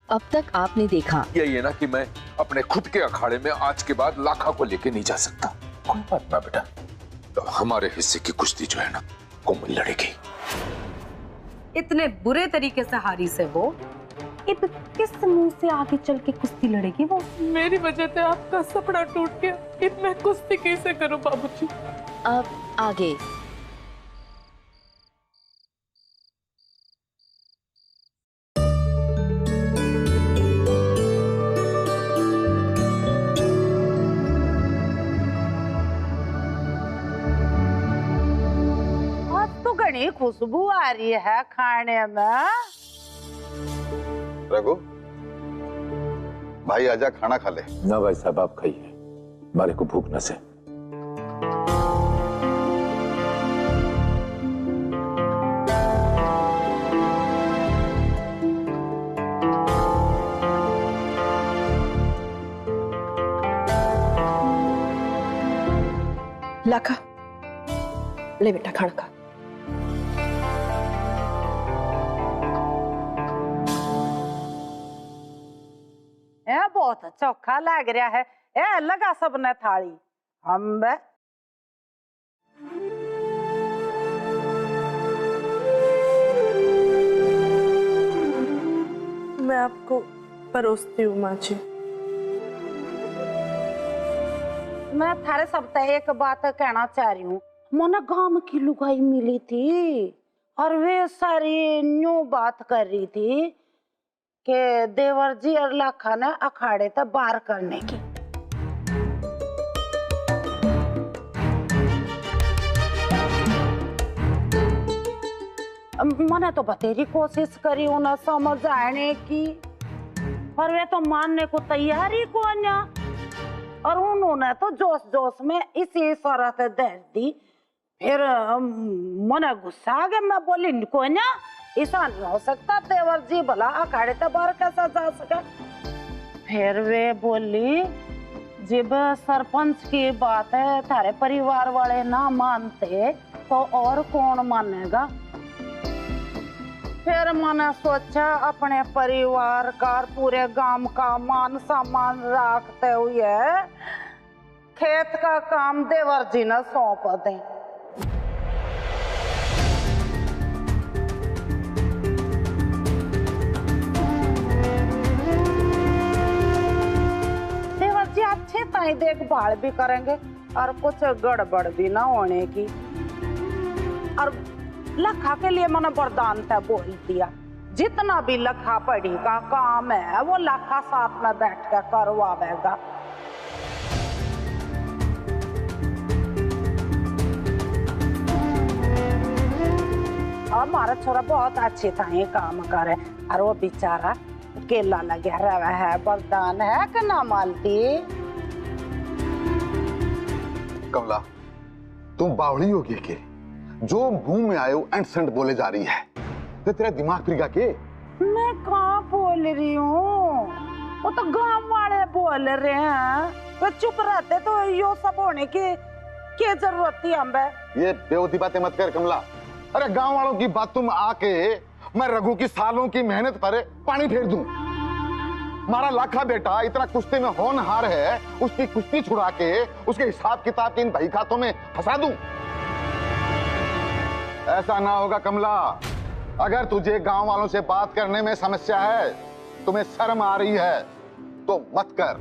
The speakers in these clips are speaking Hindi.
अब तक आपने देखा। यही है ना कि मैं अपने खुद के अखाड़े में आज के बाद लाखा को लेके नहीं जा सकता। कोई बात ना बेटा, तो हमारे हिस्से की कुश्ती जो है ना कोमल लड़ेगी। इतने बुरे तरीके से हारी से वो अब किस मुंह से आगे चल के कुश्ती लड़ेगी वो? मेरी वजह से आपका सपना टूट गया। अब मैं कुश्ती कैसे करूं बाबूजी? अब आगे। घनी खुशबू आ रही है खाने में। रघु भाई आजा, खाना खा ले। ना भाई साहब, आप खाइए, हमारे को भूख न से। लाखा ले बेटा खाना खा। बहुत चोखा लग रहा है। ए लगा सबने थाली। हम मैं आपको परोसती हूँ माँ जी। मैं थारे सबसे एक बात कहना चाह रही हूँ। मोना गांव की लुगाई मिली थी और वे सारी न्यू बात कर रही थी कि देवर जी और लाखा ने अखाड़े तक बाहर करने की। मैंने तो बतेरी कोशिश करी उन्हें समझ आने की, पर वे तो मानने को तैयार ही कौन है। और उन्होंने तो जोश जोश में इसी शरत दे दी। फिर मने गुस्सा आ गया। मैं बोली कौन है, ऐसा नहीं हो सकता, देवर जी भला अखाड़े तक बाहर कैसा जा सके। फिर वे बोली जब सरपंच की बात है थारे परिवार वाले ना मानते तो और कौन मानेगा। फिर मैंने सोचा अपने परिवार का पूरे गांव का मान सम्मान रखते हुए खेत का काम देवर जी ने सौंप दें। अच्छे ताई देखभाल भी करेंगे और कुछ गड़बड़ भी ना होने की। और लखा के लिए मैंने वरदान तय बोल दिया, जितना भी लखा पढ़ी का काम है वो लखा साथ में बैठ कर करवावेगा। हमारा छोरा बहुत अच्छी ताई काम करे और वो बेचारा केला लगे रहा है। वरदान है कि ना मालती? कमला तुम बावड़ी होगी के जो मुंह में आयो एंड सेंट बोले जा रही है, तो तेरा दिमाग फिर गया के? मैं कहाँ बोल रही हूँ, वो तो गांव वाले बोल रहे हैं। वो चुप रहते तो यो सब होने की क्या जरूरत थी हमें? ये बेवती बातें मत कर कमला। अरे गांव वालों की बात तुम आके मैं रघु की सालों की मेहनत पर पानी फेर दूं। हमारा लाखा बेटा इतना कुश्ती में होनहार है, उसकी कुश्ती छुड़ा के उसके हिसाब किताब के इन भाई खातों में फंसा दूं? ऐसा ना होगा कमला। अगर तुझे गांव वालों से बात करने में समस्या है, तुम्हें शर्म आ रही है, तो मत कर।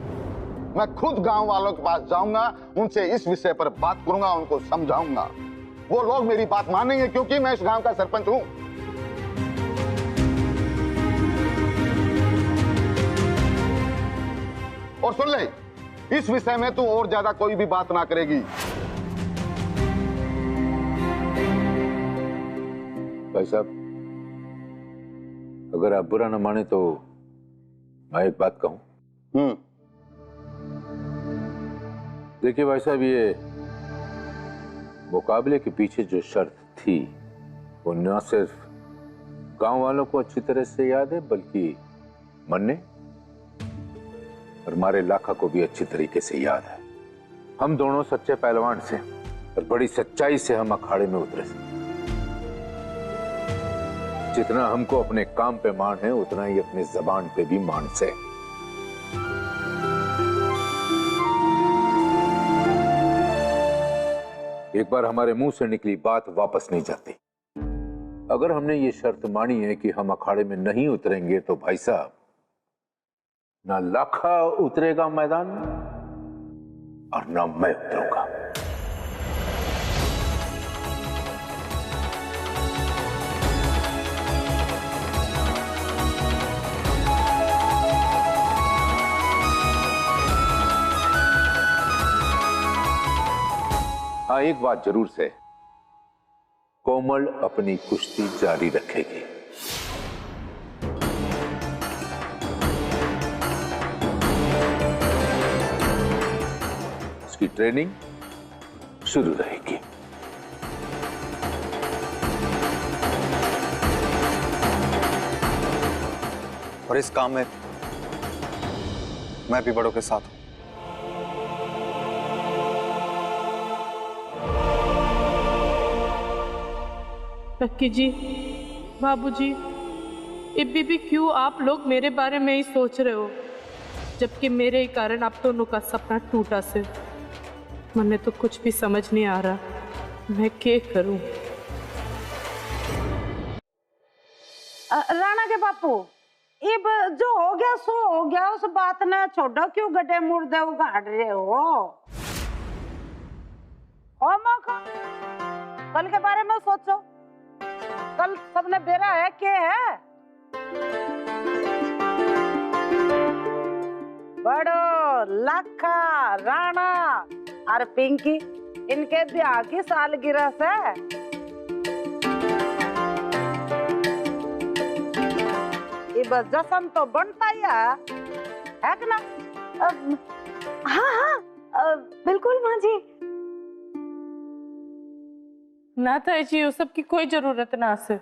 मैं खुद गांव वालों के पास जाऊंगा, उनसे इस विषय पर बात करूंगा, उनको समझाऊंगा। वो लोग मेरी बात मानेंगे क्योंकि मैं इस गांव का सरपंच हूं। और सुन ले, इस विषय में तू और ज्यादा कोई भी बात ना करेगी। भाई साहब, अगर आप बुरा न माने तो मैं एक बात कहूं। देखिए भाई साहब, ये मुकाबले के पीछे जो शर्त थी वो न सिर्फ गांव वालों को अच्छी तरह से याद है, बल्कि मन्ने और हमारे लाखा को भी अच्छी तरीके से याद है। हम दोनों सच्चे पहलवान से और बड़ी सच्चाई से हम अखाड़े में उतरे। जितना हमको अपने काम पे मान है उतना ही अपनी जबान पे भी मान से। एक बार हमारे मुंह से निकली बात वापस नहीं जाती। अगर हमने ये शर्त मानी है कि हम अखाड़े में नहीं उतरेंगे तो भाई साहब, ना लाखा उतरेगा मैदान में और ना मैं उतरूंगा। हाँ, एक बात जरूर से, कोमल अपनी कुश्ती जारी रखेगी। उसकी ट्रेनिंग शुरू रहेगी। और इस काम में मैं भी बड़ों के साथ हूं। लक्की जी, बाबूजी, इब्बी भी क्यों आप लोग मेरे बारे में ही सोच रहे हो, जबकि मेरे ही कारण आप दोनों का सपना टूटा से। मुझे तो कुछ भी समझ नहीं आ रहा, मैं क्या करूं। राणा के बापू, अब जो हो गया सो हो गया, उस बात ने छोड़ो, क्यों गड्ढे मुर्दे उगाड़ रहे हो? मौका कल के बारे में सोचो, कल सबने बेरा है क्या है? बड़ो, लाखा, राणा और पिंकी, इनके ब्याह की सालगिरह से ये जश्न तो बनता ही है कि ना? हाँ, बिल्कुल माँ जी। ना था जी, उस सब की कोई जरूरत ना से।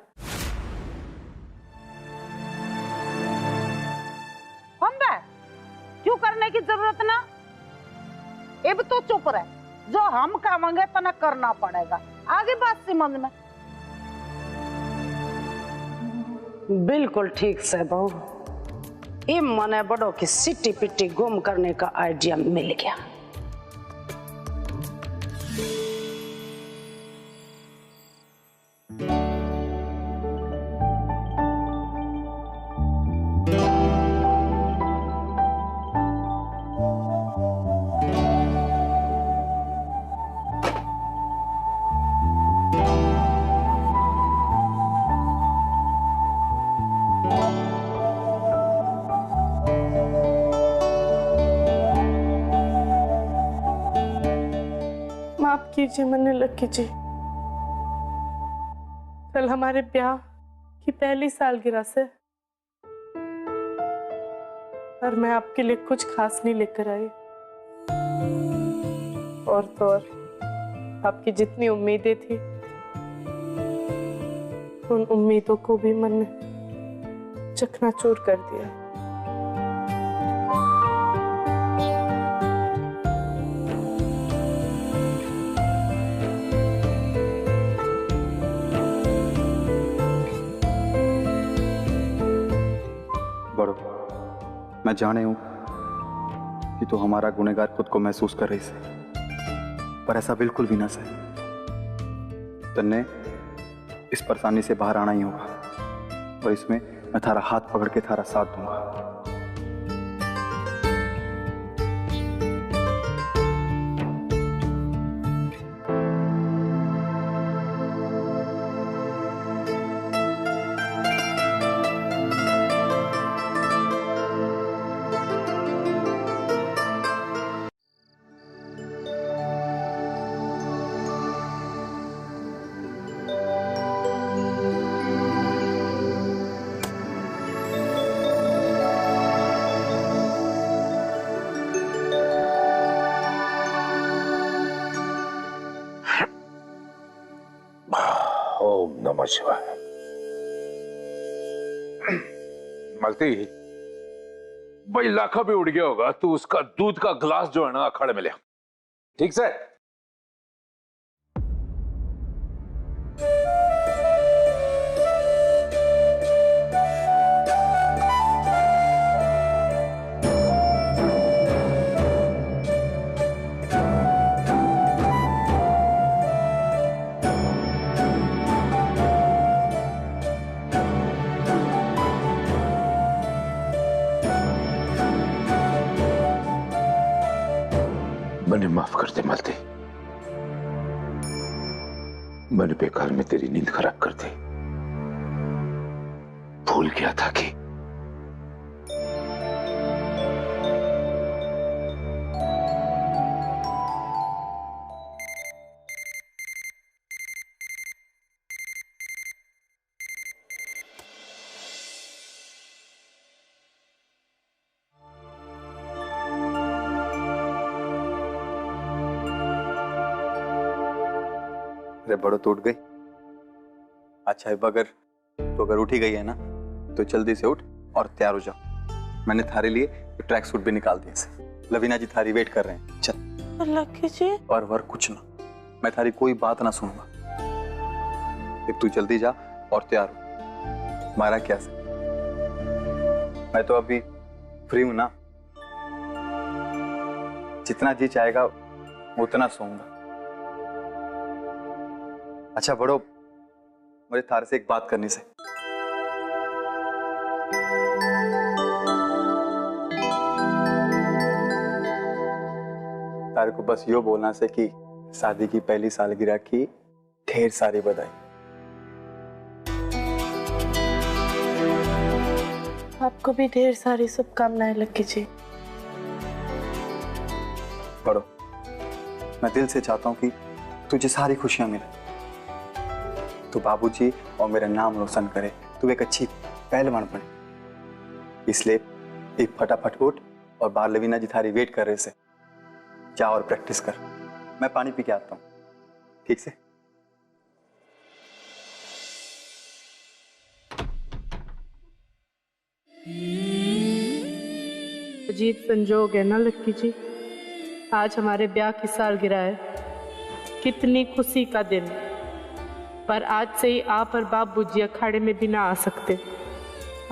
हम बे क्यों करने की जरूरत ना? अब तो चुप रहे, जो हम कहेंगे तो ना करना पड़ेगा। आगे बात समझ में। बिल्कुल ठीक से बहू, इन मने बड़ों की सिटी पिटी गुम करने का आइडिया मिल गया। माफ कीजिए मैंने लक्की जी, कल हमारे ब्याह की पहली सालगिरह से पर मैं आपके लिए कुछ खास नहीं लेकर आई। और तो और आपकी जितनी उम्मीदें थी, उन उम्मीदों को भी मैंने चकनाचूर कर दिया। बड़ो, मैं जाने हूं कि तू हमारा गुनहगार खुद को महसूस कर रही से, पर ऐसा बिल्कुल भी ना सही। तन्ने इस परेशानी से बाहर आना ही होगा, और इसमें मैं थारा हाथ पकड़ के थारा साथ दूंगा। ओम नमः शिवाय। मलती, भाई लाखा भी उड़ गया होगा, तू उसका दूध का ग्लास जो है ना अखाड़े में ले, ठीक से? मैंने माफ कर दे मालती। मैंने बेकार में तेरी नींद खराब कर दी। भूल गया था कि अरे बड़ो टूट गई। अच्छा अब अगर उठी गई है ना तो जल्दी से उठ और तैयार हो जाओ। मैंने थारे लिए ट्रैक सूट भी निकाल दिया से। लवीना जी थारी वेट कर रहे हैं। चल लकी जी। और वर कुछ ना, मैं थारी कोई बात ना सुनूंगा। अब तू जल्दी जा और तैयार हो। मारा क्या से, मैं तो अभी फ्री हूं ना, जितना जी चाहेगा उतना सोऊंगा। अच्छा बड़ो, मुझे थारे से एक बात करनी से। तारे को बस यो बोलना से कि शादी की पहली सालगिरह की ढेर सारी बधाई। आपको भी ढेर सारी शुभकामनाएं लकी जी। बड़ो, मैं दिल से चाहता हूं कि तुझे सारी खुशियां मिले, तू बाबूजी और मेरा नाम रोशन करे, तू एक अच्छी पहलवान बने। इसलिए एक फटाफट उठ और बाहर लवीना जी थारी वेट कर रहे से। जा और प्रैक्टिस कर, मैं पानी पी के आता हूँ। ठीक से? अजीब संजोग है ना लक्की जी, आज हमारे ब्याह की सालगिरह है। कितनी खुशी का दिन, पर आज से ही आप और बाबूजी अखाड़े में भी ना आ सकते।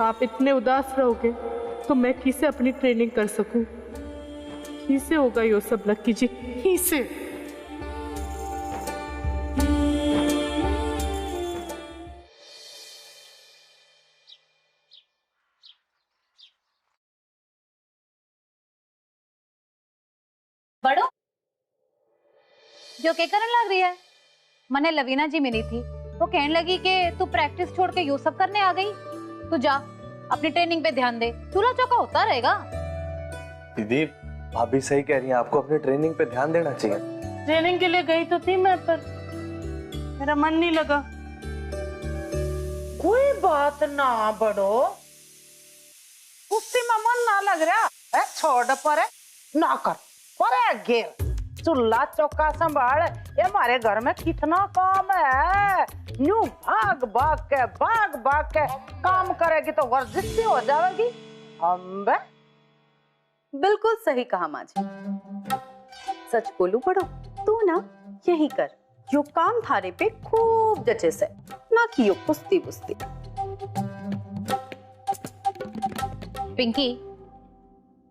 आप इतने उदास रहोगे तो मैं किसे अपनी ट्रेनिंग कर सकूं? किसे होगा ये सब लक्की जी, किसे? बड़ो जो के करन लग रही है? मने लवीना जी मिली थी, वो कहने लगी कि तू प्रैक्टिस छोड़ के ये सब करने आ गई। तू जा अपनी ट्रेनिंग पे ध्यान दे, चूल्हा चौका होता रहेगा। दीदी भाभी सही कह रही हैं, आपको अपनी ट्रेनिंग पे ध्यान देना चाहिए। ट्रेनिंग के लिए गई तो थी मैं, पर मेरा मन नहीं लगा। कोई बात ना बड़ो, कुश्ती में मन ना लग रहा है, छोड़ पर ना कर, पर गिर चूल्हा चौका संभाल। ये हमारे घर में कितना काम है, न्यू भाग भाग के काम करेगी तो वर्जिश भी हो जाएगी। अम्बे बिल्कुल सही कहा माँ जी। सच बोलू बड़ो, तू ना यही कर, यो काम थारे पे खूब जचे से, ना कि यो कुश्ती बुस्ती। पिंकी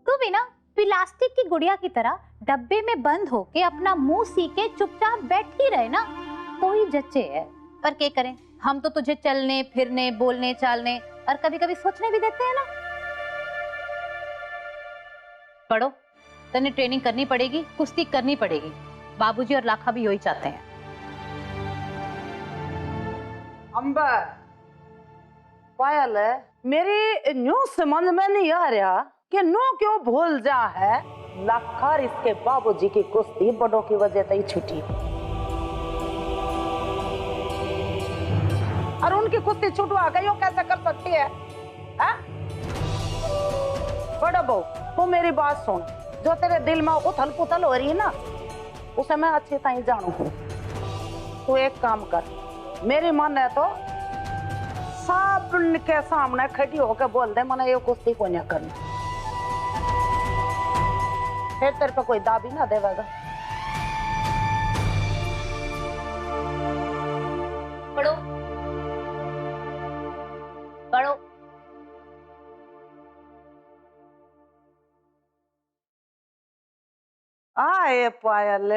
तू भी ना प्लास्टिक की गुड़िया की तरह डब्बे में बंद होके अपना मुंह सी के चुपचाप बैठी रहे ना तो ही जच्चे है। पर क्या करें, हम तो तुझे चलने फिरने बोलने चालने और कभी कभी सोचने भी देते हैं ना। पढ़ो, तने ट्रेनिंग करनी पड़ेगी, कुश्ती करनी पड़ेगी। बाबूजी और लाखा भी यही चाहते हैं। अम्बे पायल, मेरी न्यू समझ में नहीं आ रहा कि नो क्यों भूल जा है लाखर इसके बाबूजी की कुश्ती बड़ों की वजह से ही छुटी, और उनकी कुश्ती छुटवा के यो कैसे कर सकती है? बड़ा बहू तू मेरी बात सुन, जो तेरे दिल में उथल पुथल हो रही है ना उसे मैं अच्छी तरह जानू हूँ। तू एक काम कर, मेरी मन है तो सब के सामने खड़ी होकर बोल दे मैंने ये कुश्ती को नहीं करनी, फिर तेरे पे कोई दाबी ना देगा। पढ़ो पढ़ो। आए पायल,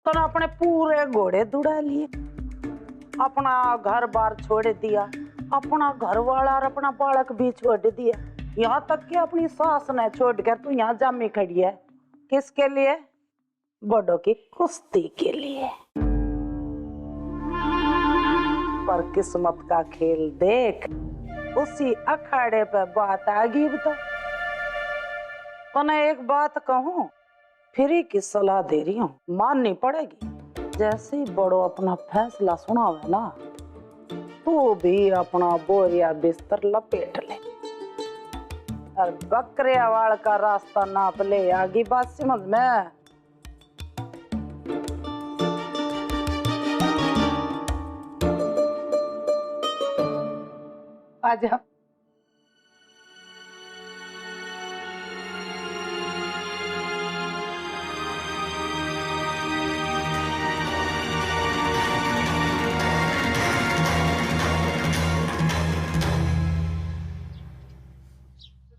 तो अपने पूरे घोड़े दुड़ा लिए, अपना घर बार छोड़ दिया, अपना घर वाला और अपना बालक भी छोड़ दिया, यहाँ तक कि अपनी सास ने छोड़ कर तू यहाँ जामी खड़ी है। किसके लिए? बड़ों की कुश्ती के लिए। पर किस्मत का खेल देख, उसी अखाड़े पे बात आ गई। तो मैं एक बात कहूँ, फ्री की सलाह दे रही हूँ, माननी पड़ेगी। जैसे ही बड़ो अपना फैसला सुनावे ना, तू भी अपना बोरिया बिस्तर लपेट ले और बकरियावाड़ का रास्ता नाप ले। आगे बात समझ में? आजा।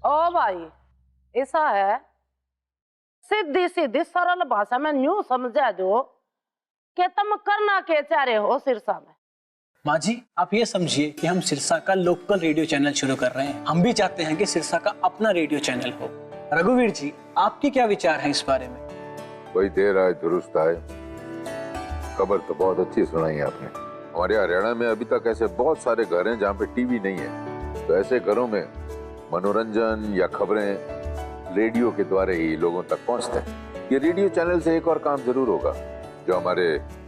ओ भाई, ऐसा है, सीधी सीधी सरल भाषा में न्यू समझा दो कि तुम करना के चाह रहे हो सिरसा में। माँ जी, आप ये समझिए कि हम सिरसा का लोकल रेडियो चैनल शुरू कर रहे हैं। हम भी चाहते हैं कि सिरसा का अपना रेडियो चैनल हो। रघुवीर जी, आपके क्या विचार हैं इस बारे में? वही देर आए दुरुस्त आए। खबर तो बहुत अच्छी सुनाई आपने। हमारे हरियाणा में अभी तक ऐसे बहुत सारे घर हैं जहाँ पे टीवी नहीं है, तो ऐसे घरों में मनोरंजन या खबरें रेडियो के द्वारा ही लोगों तक पहुंचते हैं। ये रेडियो चैनल से एक और काम जरूर होगा, जो हमारे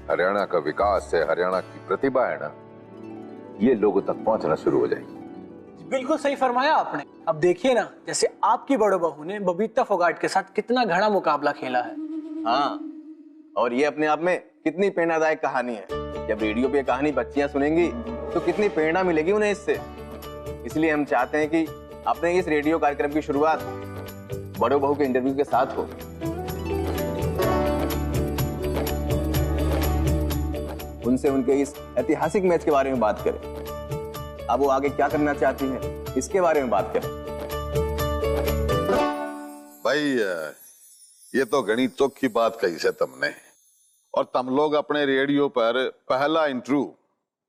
हरियाणा का विकास है, हरियाणा की प्रतिभा है ना, ये लोगों तक पहुंचना शुरू हो जाएगी। बिल्कुल सही फरमाया आपने। अब देखिए ना, जैसे आपकी बड़ो बहू ने बबीता फोगाट के साथ कितना घना मुकाबला खेला है। हाँ, और ये अपने आप में कितनी प्रेरणादायक कहानी है। जब रेडियो पे कहानी बच्चियां सुनेंगी तो कितनी प्रेरणा मिलेगी उन्हें इससे। इसलिए हम चाहते हैं कि अपने इस रेडियो कार्यक्रम की शुरुआत बड़ो बहू के इंटरव्यू के साथ हो। उनसे उनके इस ऐतिहासिक मैच के बारे में बात करें। अब वो आगे क्या करना चाहती हैं, इसके बारे में बात करें। भाई ये तो घनी चौखी बात कही से तुमने, और तुम लोग अपने रेडियो पर पहला इंटरव्यू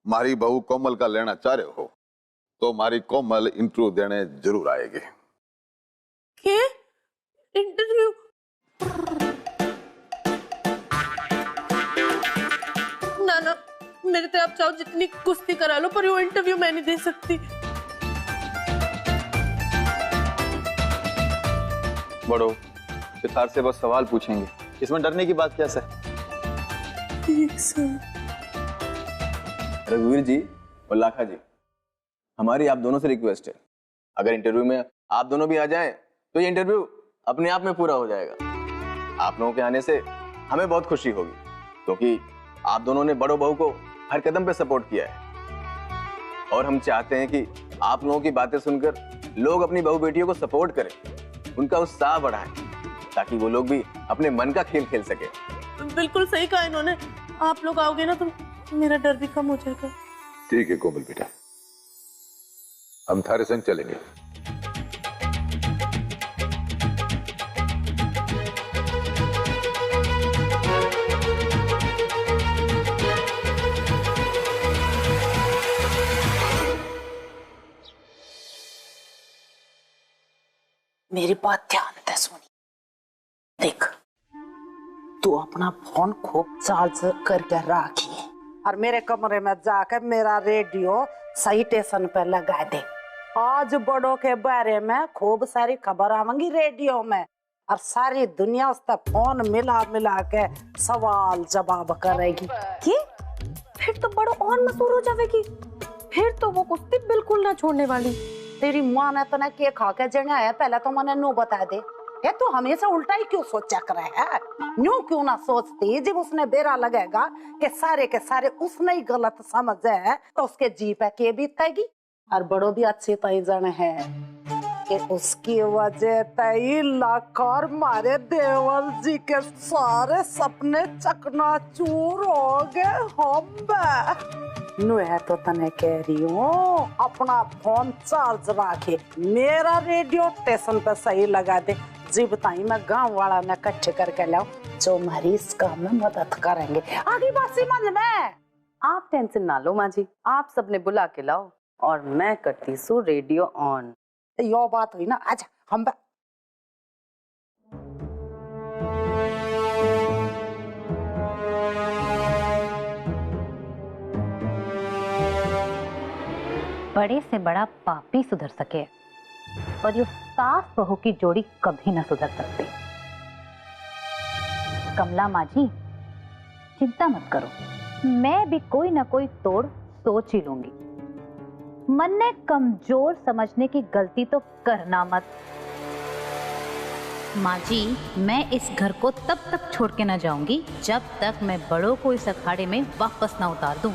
मारी बहू कोमल का लेना चाह रहे हो, तो मारी कोमल इंटरव्यू देने जरूर आएगी। क्या इंटरव्यू? ना, मेरे तो आप चाहो जितनी कुश्ती करा लो, पर वो इंटरव्यू मैं नहीं दे सकती। बड़ो, सितार से बस सवाल पूछेंगे, इसमें डरने की बात क्या है? ठीक सर। रघुवीर जी और लाखा जी, हमारी आप दोनों से रिक्वेस्ट है, अगर इंटरव्यू में आप दोनों भी आ जाएं, तो ये इंटरव्यू अपने आप में पूरा हो जाएगा। आप लोगों के आने से हमें बहुत खुशी होगी, क्योंकि आप दोनों ने बड़ो बहू को हर कदम पे सपोर्ट किया है, और हम चाहते हैं कि आप लोगों की बातें सुनकर लोग अपनी बहू बेटियों को सपोर्ट करें, उनका उत्साह बढ़ाएं, ताकि वो लोग भी अपने मन का खेल खेल सके। बिल्कुल सही कहा इन्होंने। आप लोग आओगे ना तो मेरा डर भी कम हो जाएगा। ठीक है कोमल बेटा, हम थारे संग चलेंगे। मेरी बात ध्यान से सुनी। देख, तू अपना फोन खूब चार्ज करके रखिए और मेरे कमरे में जाकर मेरा रेडियो सही स्टेशन पर लगा दे। आज बड़ों के बारे में खूब सारी खबर आवेंगी रेडियो में, और सारी दुनिया उस तक फोन मिला मिला के सवाल जवाब करेगी। फिर तो बड़ो और मशहूर हो जाएगी। फिर तो वो कुश्ती बिल्कुल ना छोड़ने वाली। तेरी माँ ने तने के खा के जणा है, पहले तो मैंने नो बता दे। ये तो हमेशा उल्टा ही क्यों सोचा करे है? न्यू क्यों ना सोचती? जब उसने बेरा लगेगा कि सारे के सारे उसने ही गलत समझे है, तो उसके जी पे के बीतेगी। और बड़ो भी अच्छी तरह जाने है कि उसकी वजह तई लाखोर मारे देवल जी के सारे सपने चकनाचूर हो गए। हम नु है तो तने कह रही हूँ, अपना फोन चार्ज रखे, मेरा रेडियो स्टेशन पे सही लगा दे। जीव ताई मैं गांव वाला ने इकट्ठे करके लाओ, जो हमारी इस काम में मदद करेंगे। आगे बात समझ में? आप टेंशन ना लो माँ जी, आप सबने बुला के लाओ और मैं करती सू रेडियो ऑन। यो बात हुई ना। आजा हम बड़े से बड़ा पापी सुधर सके, पर ये सास बहू की जोड़ी कभी ना सुधर सकती। कमला माँ जी, चिंता मत करो, मैं भी कोई ना कोई तोड़ सोच ही लूंगी। मन ने कमजोर समझने की गलती तो करना मत। माँ जी, मैं इस घर को तब तक छोड़ के ना जाऊंगी जब तक मैं बड़ों को इस अखाड़े में वापस ना उतार दूं।